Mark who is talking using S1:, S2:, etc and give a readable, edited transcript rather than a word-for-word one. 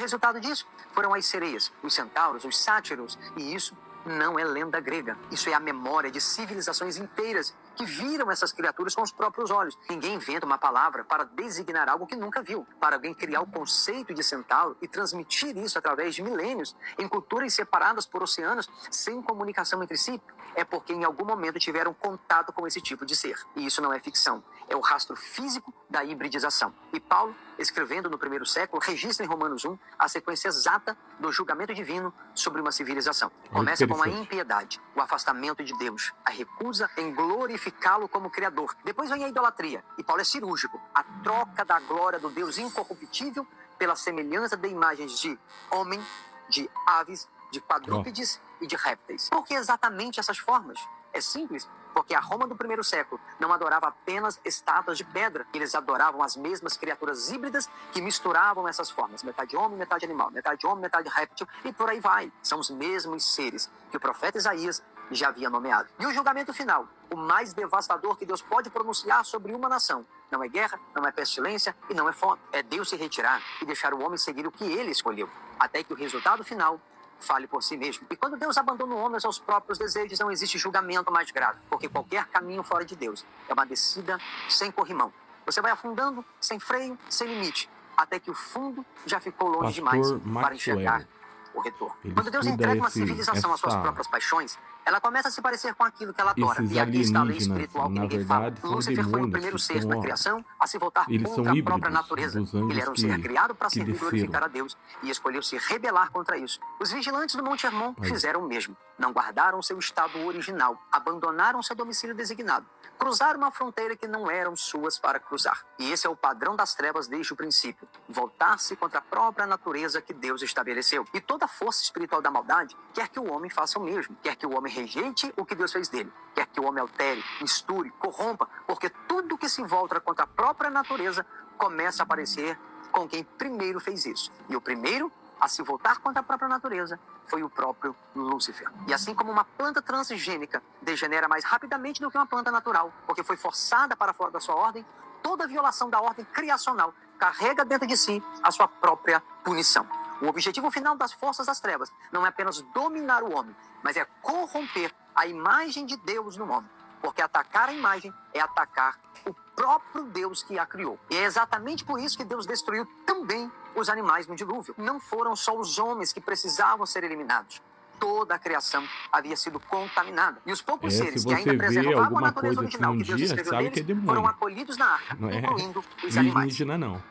S1: resultado disso foram as sereias, os centauros, os sátiros, e isso não é lenda grega. Isso é a memória de civilizações inteiras que viram essas criaturas com os próprios olhos. Ninguém inventa uma palavra para designar algo que nunca viu. Para alguém criar o conceito de centauro e transmitir isso através de milênios em culturas separadas por oceanos, sem comunicação entre si, é porque em algum momento tiveram contato com esse tipo de ser. E isso não é ficção. É o rastro físico da hibridização. E Paulo, escrevendo no primeiro século, registra em Romanos 1 a sequência exata do julgamento divino sobre uma civilização. Começa com a impiedade, o afastamento de Deus, a recusa em glorificá-lo como Criador. Depois vem a idolatria, e Paulo é cirúrgico, a troca da glória do Deus incorruptível pela semelhança de imagens de homem, de aves, de quadrúpedes e de répteis. Por que exatamente essas formas? É simples, porque a Roma do primeiro século não adorava apenas estátuas de pedra. Eles adoravam as mesmas criaturas híbridas que misturavam essas formas. Metade homem, metade animal. Metade homem, metade réptil. E por aí vai. São os mesmos seres que o profeta Isaías já havia nomeado. E o julgamento final, o mais devastador que Deus pode pronunciar sobre uma nação. Não é guerra, não é pestilência e não é fome. É Deus se retirar e deixar o homem seguir o que ele escolheu. Até que o resultado final fale por si mesmo. E quando Deus abandona o homem aos seus próprios desejos, não existe julgamento mais grave, porque qualquer caminho fora de Deus é uma descida sem corrimão. Você vai afundando, sem freio, sem limite, até que o fundo já ficou longe demais para enxergar o retorno. Quando Deus entrega uma civilização às suas próprias paixões, ela começa a se parecer com aquilo que ela adora. E aqui está a lei espiritual que ninguém fala. Lúcifer foi o primeiro ser na criação a se voltar contra a própria natureza. Ele era um ser criado para servir e glorificar a Deus e escolheu se rebelar contra isso. Os vigilantes do Monte Hermon fizeram o mesmo. Não guardaram seu estado original, abandonaram seu domicílio designado, cruzaram uma fronteira que não eram suas para cruzar. E esse é o padrão das trevas desde o princípio. Voltar-se contra a própria natureza que Deus estabeleceu. E toda a força espiritual da maldade quer que o homem faça o mesmo. Quer que o homem rejeite o que Deus fez dele. Quer que o homem altere, misture, corrompa, porque tudo que se volta contra a própria natureza começa a aparecer com quem primeiro fez isso. E o primeiro a se voltar contra a própria natureza foi o próprio Lúcifer. E assim como uma planta transgênica degenera mais rapidamente do que uma planta natural, porque foi forçada para fora da sua ordem, toda violação da ordem criacional carrega dentro de si a sua própria punição. O objetivo final das forças das trevas não é apenas dominar o homem, mas é corromper a imagem de Deus no homem. Porque atacar a imagem é atacar o próprio Deus que a criou. E é exatamente por isso que Deus destruiu também os animais no dilúvio. Não foram só os homens que precisavam ser eliminados. Toda a criação havia sido contaminada. E os poucos seres que ainda preservavam a natureza original que Deus escreveu neles foram acolhidos na arca, incluindo os animais.
S2: Não.